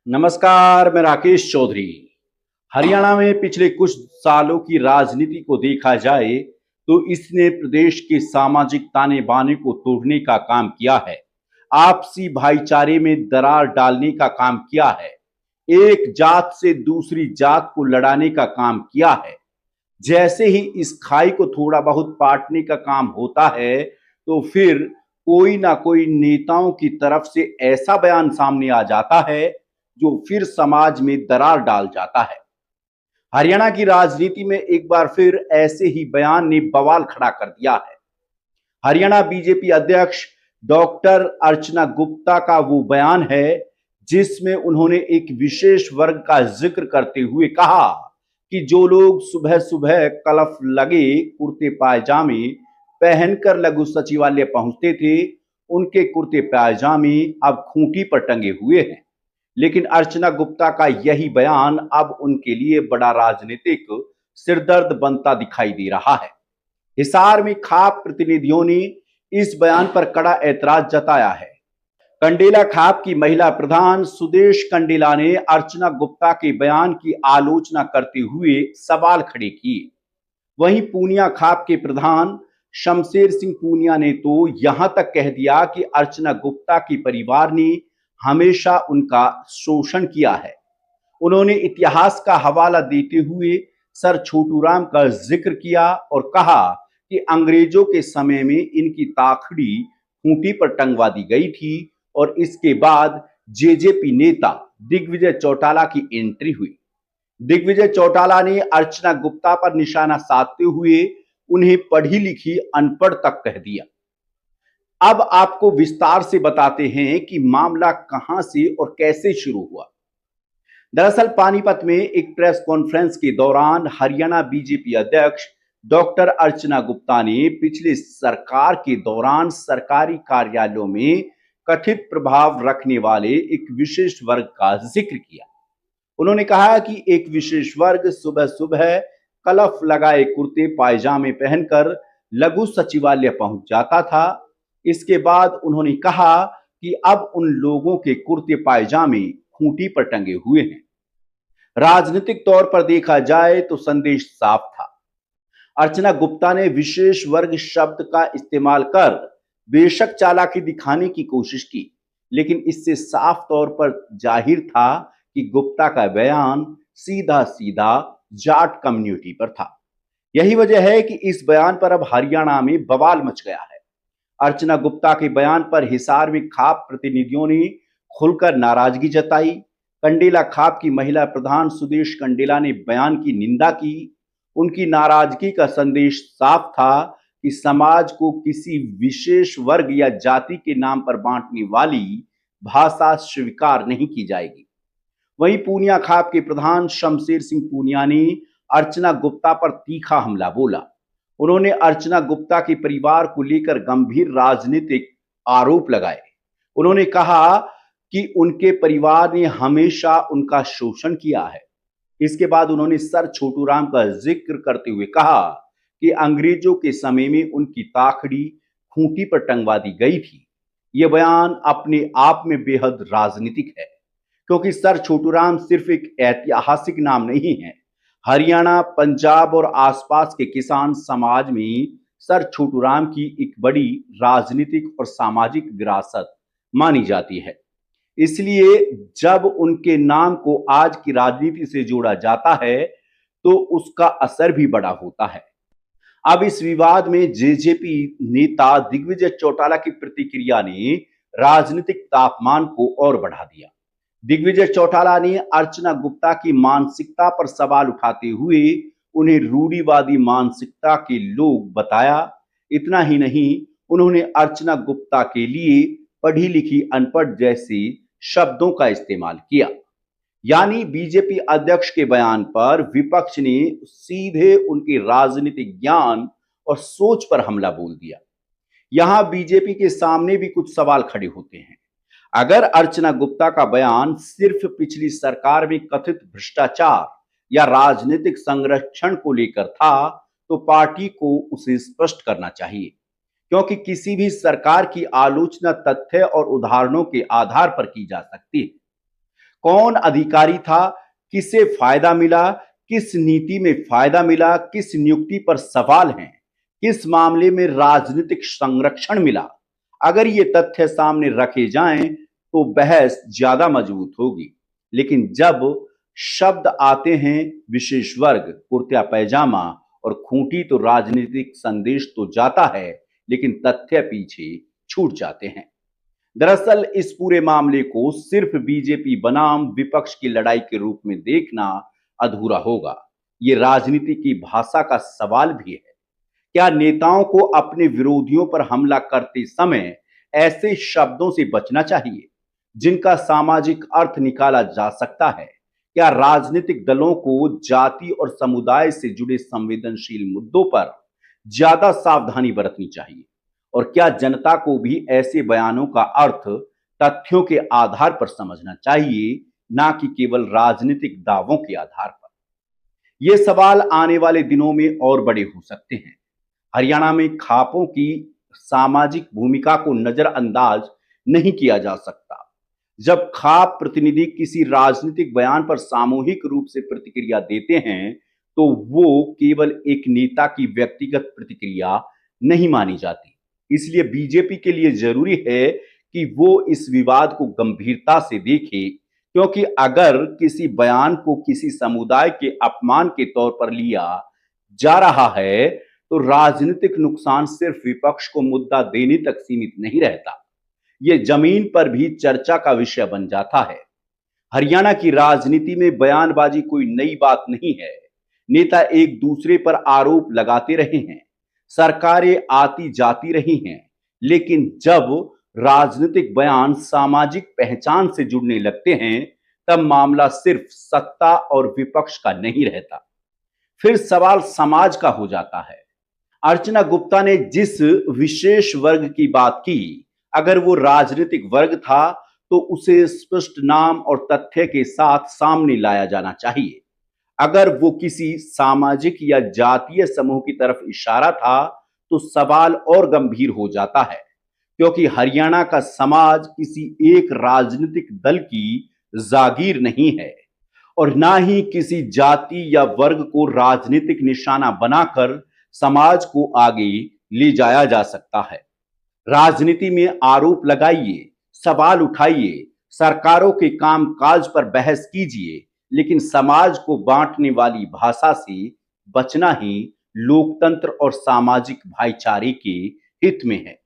नमस्कार, मैं राकेश चौधरी। हरियाणा में पिछले कुछ सालों की राजनीति को देखा जाए तो इसने प्रदेश के सामाजिक ताने बाने को तोड़ने का काम किया है। आपसी भाईचारे में दरार डालने का काम किया है। एक जात से दूसरी जात को लड़ाने का काम किया है। जैसे ही इस खाई को थोड़ा बहुत पाटने का काम होता है तो फिर कोई ना कोई नेताओं की तरफ से ऐसा बयान सामने आ जाता है जो फिर समाज में दरार डाल जाता है। हरियाणा की राजनीति में एक बार फिर ऐसे ही बयान ने बवाल खड़ा कर दिया है। हरियाणा बीजेपी अध्यक्ष डॉक्टर अर्चना गुप्ता का वो बयान है जिसमें उन्होंने एक विशेष वर्ग का जिक्र करते हुए कहा कि जो लोग सुबह सुबह कलफ लगे कुर्ते पायजामे पहनकर लघु सचिवालय पहुंचते थे, उनके कुर्ते पायजामे अब खूंटी पर टंगे हुए हैं। लेकिन अर्चना गुप्ता का यही बयान अब उनके लिए बड़ा राजनीतिक सिरदर्द बनता दिखाई दे रहा है। हिसार में खाप प्रतिनिधियों ने इस बयान पर कड़ा ऐतराज जताया है। कंडेला खाप की महिला प्रधान सुदेश कंडेला ने अर्चना गुप्ता के बयान की आलोचना करते हुए सवाल खड़े किए। वहीं पूनिया खाप के प्रधान शमशेर सिंह पूनिया ने तो यहां तक कह दिया कि अर्चना गुप्ता के परिवार ने हमेशा उनका शोषण किया है। उन्होंने इतिहास का हवाला देते हुए सर छोटूराम का जिक्र किया और कहा कि अंग्रेजों के समय में इनकी ताखड़ी खूंटी पर टंगवा दी गई थी और इसके बाद जेजेपी नेता दिग्विजय चौटाला की एंट्री हुई। दिग्विजय चौटाला ने अर्चना गुप्ता पर निशाना साधते हुए उन्हें पढ़ी लिखी अनपढ़ तक कह दिया। अब आपको विस्तार से बताते हैं कि मामला कहां से और कैसे शुरू हुआ। दरअसल पानीपत में एक प्रेस कॉन्फ्रेंस के दौरान हरियाणा बीजेपी अध्यक्ष डॉक्टर अर्चना गुप्ता ने पिछले सरकार के दौरान सरकारी कार्यालयों में कथित प्रभाव रखने वाले एक विशेष वर्ग का जिक्र किया। उन्होंने कहा कि एक विशेष वर्ग सुबह सुबह कलफ लगाए कुर्ते पायजामे पहनकर लघु सचिवालय पहुंच जाता था। इसके बाद उन्होंने कहा कि अब उन लोगों के कुर्ते पायजामे खूंटी पर टंगे हुए हैं। राजनीतिक तौर पर देखा जाए तो संदेश साफ था। अर्चना गुप्ता ने विशेष वर्ग शब्द का इस्तेमाल कर बेशक चालाकी दिखाने की कोशिश की, लेकिन इससे साफ तौर पर जाहिर था कि गुप्ता का बयान सीधा सीधा जाट कम्युनिटी पर था। यही वजह है कि इस बयान पर अब हरियाणा में बवाल मच गया है। अर्चना गुप्ता के बयान पर हिसार में खाप प्रतिनिधियों ने खुलकर नाराजगी जताई। कंडेला खाप की महिला प्रधान सुदेश कंडेला ने बयान की निंदा की। उनकी नाराजगी का संदेश साफ था कि समाज को किसी विशेष वर्ग या जाति के नाम पर बांटने वाली भाषा स्वीकार नहीं की जाएगी। वहीं पूनिया खाप के प्रधान शमशेर सिंह पूनिया ने अर्चना गुप्ता पर तीखा हमला बोला। उन्होंने अर्चना गुप्ता के परिवार को लेकर गंभीर राजनीतिक आरोप लगाए। उन्होंने कहा कि उनके परिवार ने हमेशा उनका शोषण किया है। इसके बाद उन्होंने सर छोटूराम का जिक्र करते हुए कहा कि अंग्रेजों के समय में उनकी ताखड़ी खूंटी पर टंगवा दी गई थी। यह बयान अपने आप में बेहद राजनीतिक है, क्योंकि सर छोटूराम सिर्फ एक ऐतिहासिक नाम नहीं है। हरियाणा, पंजाब और आसपास के किसान समाज में सर छोटूराम की एक बड़ी राजनीतिक और सामाजिक विरासत मानी जाती है। इसलिए जब उनके नाम को आज की राजनीति से जोड़ा जाता है तो उसका असर भी बड़ा होता है। अब इस विवाद में जेजेपी नेता दिग्विजय चौटाला की प्रतिक्रिया ने राजनीतिक तापमान को और बढ़ा दिया। दिग्विजय चौटाला ने अर्चना गुप्ता की मानसिकता पर सवाल उठाते हुए उन्हें रूढ़िवादी मानसिकता के लोग बताया। इतना ही नहीं, उन्होंने अर्चना गुप्ता के लिए पढ़ी लिखी अनपढ़ जैसे शब्दों का इस्तेमाल किया। यानी बीजेपी अध्यक्ष के बयान पर विपक्ष ने सीधे उनके राजनीतिक ज्ञान और सोच पर हमला बोल दिया। यहां बीजेपी के सामने भी कुछ सवाल खड़े होते हैं। अगर अर्चना गुप्ता का बयान सिर्फ पिछली सरकार में कथित भ्रष्टाचार या राजनीतिक संरक्षण को लेकर था तो पार्टी को उसे स्पष्ट करना चाहिए, क्योंकि किसी भी सरकार की आलोचना तथ्य और उदाहरणों के आधार पर की जा सकती है। कौन अधिकारी था, किसे फायदा मिला, किस नीति में फायदा मिला, किस नियुक्ति पर सवाल हैं, किस मामले में राजनीतिक संरक्षण मिला। अगर ये तथ्य सामने रखे जाएं तो बहस ज्यादा मजबूत होगी। लेकिन जब शब्द आते हैं विशेष वर्ग, कुर्ता पैजामा और खूंटी, तो राजनीतिक संदेश तो जाता है लेकिन तथ्य पीछे छूट जाते हैं। दरअसल इस पूरे मामले को सिर्फ बीजेपी बनाम विपक्ष की लड़ाई के रूप में देखना अधूरा होगा। ये राजनीति की भाषा का सवाल भी है। क्या नेताओं को अपने विरोधियों पर हमला करते समय ऐसे शब्दों से बचना चाहिए जिनका सामाजिक अर्थ निकाला जा सकता है? क्या राजनीतिक दलों को जाति और समुदाय से जुड़े संवेदनशील मुद्दों पर ज्यादा सावधानी बरतनी चाहिए? और क्या जनता को भी ऐसे बयानों का अर्थ तथ्यों के आधार पर समझना चाहिए, ना कि केवल राजनीतिक दावों के आधार पर? ये सवाल आने वाले दिनों में और बड़े हो सकते हैं। हरियाणा में खापों की सामाजिक भूमिका को नजरअंदाज नहीं किया जा सकता। जब खाप प्रतिनिधि किसी राजनीतिक बयान पर सामूहिक रूप से प्रतिक्रिया देते हैं तो वो केवल एक नेता की व्यक्तिगत प्रतिक्रिया नहीं मानी जाती। इसलिए बीजेपी के लिए जरूरी है कि वो इस विवाद को गंभीरता से देखे, क्योंकि अगर किसी बयान को किसी समुदाय के अपमान के तौर पर लिया जा रहा है तो राजनीतिक नुकसान सिर्फ विपक्ष को मुद्दा देने तक सीमित नहीं रहता, ये जमीन पर भी चर्चा का विषय बन जाता है। हरियाणा की राजनीति में बयानबाजी कोई नई बात नहीं है। नेता एक दूसरे पर आरोप लगाते रहे हैं, सरकारें आती जाती रही हैं, लेकिन जब राजनीतिक बयान सामाजिक पहचान से जुड़ने लगते हैं तब मामला सिर्फ सत्ता और विपक्ष का नहीं रहता, फिर सवाल समाज का हो जाता है। अर्चना गुप्ता ने जिस विशेष वर्ग की बात की, अगर वो राजनीतिक वर्ग था तो उसे स्पष्ट नाम और तथ्य के साथ सामने लाया जाना चाहिए। अगर वो किसी सामाजिक या जातीय समूह की तरफ इशारा था तो सवाल और गंभीर हो जाता है, क्योंकि हरियाणा का समाज किसी एक राजनीतिक दल की जागीर नहीं है और ना ही किसी जाति या वर्ग को राजनीतिक निशाना बनाकर समाज को आगे ले जाया जा सकता है। राजनीति में आरोप लगाइए, सवाल उठाइए, सरकारों के कामकाज पर बहस कीजिए, लेकिन समाज को बांटने वाली भाषा से बचना ही लोकतंत्र और सामाजिक भाईचारे के हित में है।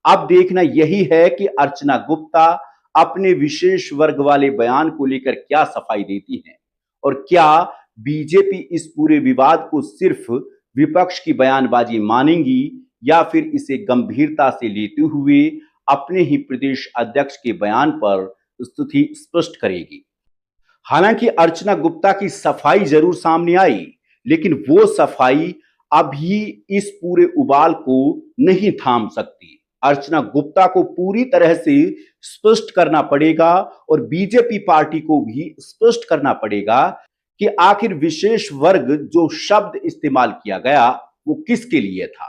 अब देखना यही है कि अर्चना गुप्ता अपने विशेष वर्ग वाले बयान को लेकर क्या सफाई देती हैं और क्या बीजेपी इस पूरे विवाद को सिर्फ विपक्ष की बयानबाजी मानेंगी या फिर इसे गंभीरता से लेते हुए अपने ही प्रदेश अध्यक्ष के बयान पर स्थिति स्पष्ट करेगी। हालांकि अर्चना गुप्ता की सफाई जरूर सामने आई, लेकिन वो सफाई अभी इस पूरे उबाल को नहीं थाम सकती। अर्चना गुप्ता को पूरी तरह से स्पष्ट करना पड़ेगा और बीजेपी पार्टी को भी स्पष्ट करना पड़ेगा कि आखिर विशेष वर्ग जो शब्द इस्तेमाल किया गया वो किसके लिए था।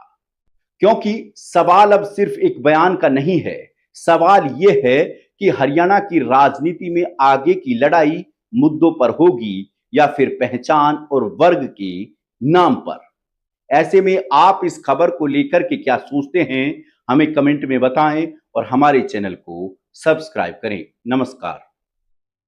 क्योंकि सवाल अब सिर्फ एक बयान का नहीं है, सवाल यह है कि हरियाणा की राजनीति में आगे की लड़ाई मुद्दों पर होगी या फिर पहचान और वर्ग के नाम पर। ऐसे में आप इस खबर को लेकर के क्या सोचते हैं, हमें कमेंट में बताएं और हमारे चैनल को सब्सक्राइब करें। नमस्कार।